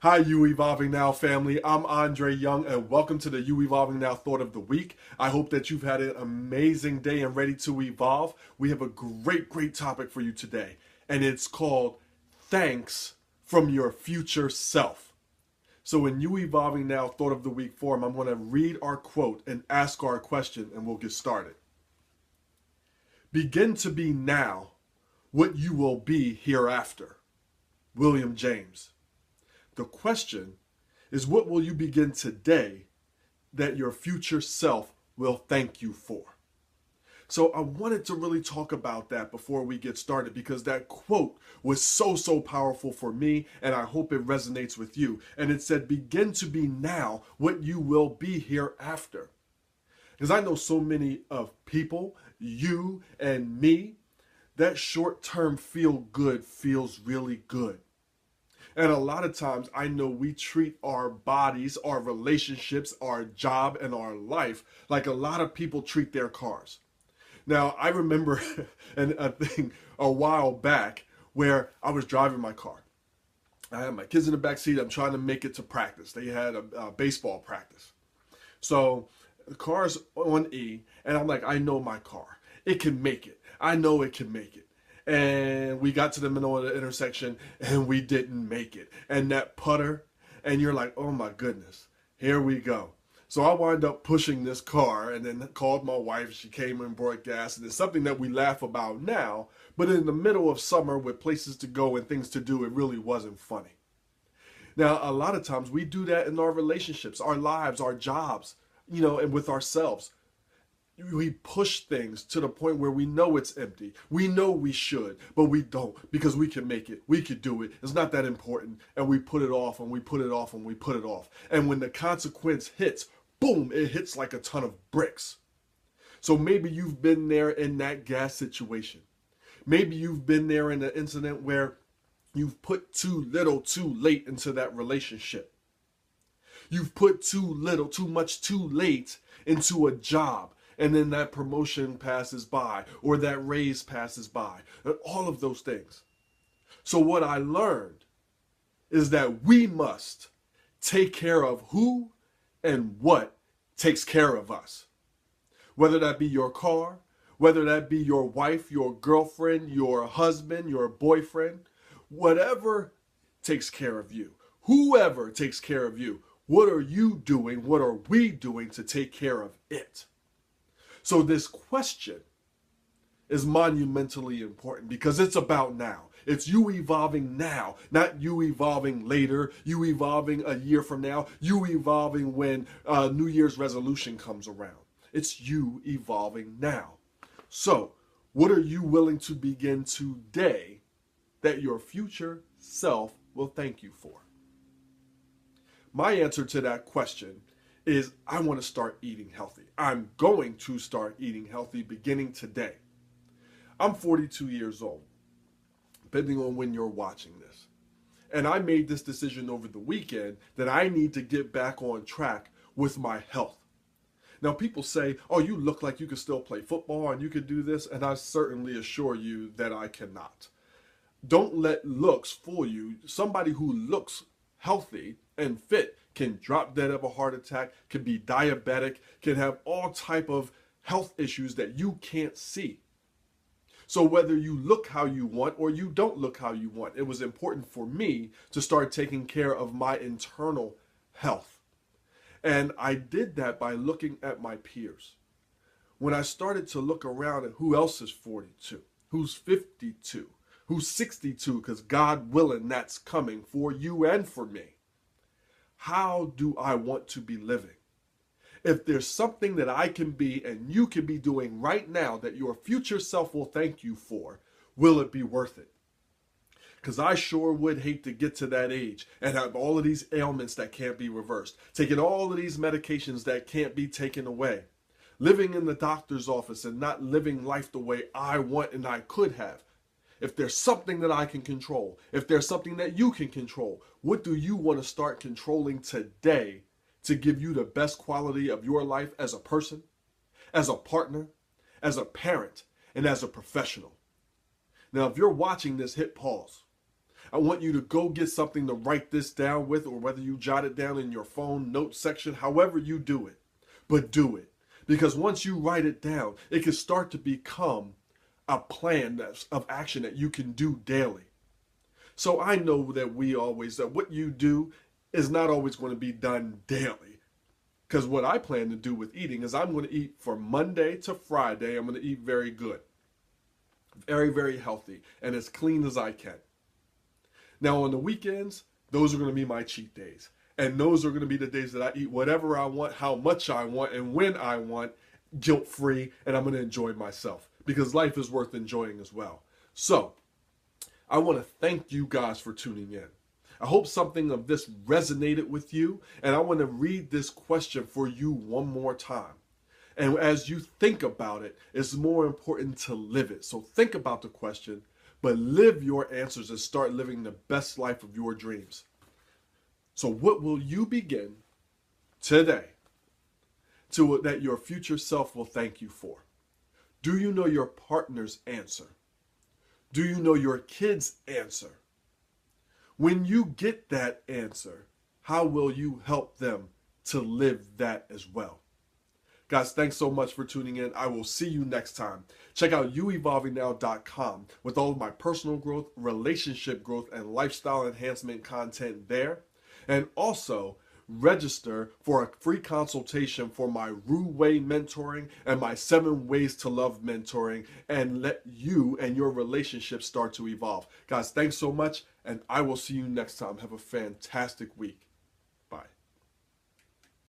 Hi, You Evolving Now family. I'm Andre Young, and welcome to the You Evolving Now Thought of the Week. I hope that you've had an amazing day and ready to evolve. We have a great topic for you today, and it's called Thanks from Your Future Self. So, in You Evolving Now Thought of the Week form, I'm going to read our quote and ask our question, and we'll get started. Begin to be now what you will be hereafter. William James. The question is, what will you begin today that your future self will thank you for? So I wanted to really talk about that before we get started because that quote was so powerful for me, and I hope it resonates with you. And it said, begin to be now what you will be hereafter. Because I know so many of people, you and me, that short-term feel good feels really good. And a lot of times I know we treat our bodies, our relationships, our job, and our life like a lot of people treat their cars. Now, I remember a thing a while back where I was driving my car. I had my kids in the back seat. I'm trying to make it to practice. They had a baseball practice. So the car's on E, and I'm like, I know my car. It can make it. I know it can make it. And we got to the middle of the intersection and we didn't make it. And that putter, and you're like, oh my goodness, here we go. So I wind up pushing this car and then called my wife. She came and brought gas. And it's something that we laugh about now, but in the middle of summer with places to go and things to do, it really wasn't funny. Now, a lot of times we do that in our relationships, our lives, our jobs, and with ourselves. We push things to the point where we know it's empty. We know we should, but we don't because we can make it. We could do it. It's not that important. And we put it off and we put it off and we put it off. And when the consequence hits, boom, it hits like a ton of bricks. So maybe you've been there in that gas situation. Maybe you've been there in an incident where you've put too little too late into that relationship. You've put too little, too much too late into a job. And then that promotion passes by or that raise passes by and all of those things. So what I learned is that we must take care of who and what takes care of us. Whether that be your car, whether that be your wife, your girlfriend, your husband, your boyfriend, whatever takes care of you, whoever takes care of you, what are you doing? What are we doing to take care of it? So this question is monumentally important because it's about now. It's you evolving now, not you evolving later, you evolving a year from now, you evolving when New Year's resolution comes around. It's you evolving now. So what are you willing to begin today that your future self will thank you for? My answer to that question is I want to start eating healthy. I'm going to start eating healthy beginning today. I'm 42 years old, depending on when you're watching this. And I made this decision over the weekend that I need to get back on track with my health. Now, people say, oh, you look like you can still play football and you can do this. And I certainly assure you that I cannot. Don't let looks fool you. Somebody who looks healthy and fit can drop dead of a heart attack, can be diabetic, can have all type of health issues that you can't see. So whether you look how you want or you don't look how you want, it was important for me to start taking care of my internal health. And I did that by looking at my peers. When I started to look around at who else is 42, who's 52, who's 62, because God willing, that's coming for you and for me. How do I want to be living? If there's something that I can be and you can be doing right now that your future self will thank you for, will it be worth it? Because I sure would hate to get to that age and have all of these ailments that can't be reversed, taking all of these medications that can't be taken away, living in the doctor's office and not living life the way I want and I could have. If there's something that I can control, if there's something that you can control, what do you want to start controlling today to give you the best quality of your life as a person, as a partner, as a parent, and as a professional? Now, if you're watching this, hit pause. I want you to go get something to write this down with, or whether you jot it down in your phone note section, however you do it. But do it. Because once you write it down, it can start to become a plan of action that you can do daily. So I know that what you do is not always going to be done daily. Because what I plan to do with eating is I'm going to eat from Monday to Friday. I'm going to eat very good, very, very healthy, and as clean as I can. Now on the weekends, those are going to be my cheat days. And those are going to be the days that I eat whatever I want, how much I want, and when I want, guilt-free, and I'm going to enjoy myself. Because life is worth enjoying as well. So, I want to thank you guys for tuning in. I hope something of this resonated with you, and I want to read this question for you one more time. And as you think about it, it's more important to live it. So think about the question, but live your answers and start living the best life of your dreams. So what will you begin today that your future self will thank you for? Do you know your partner's answer? Do you know your kid's answer? When you get that answer, how will you help them to live that as well? Guys, thanks so much for tuning in. I will see you next time. Check out youevolvingnow.com with all of my personal growth, relationship growth, and lifestyle enhancement content there. And also, register for a free consultation for my Ru Wei mentoring and my 7 Ways to Love mentoring, and let you and your relationship start to evolve. Guys, thanks so much, and I will see you next time. Have a fantastic week.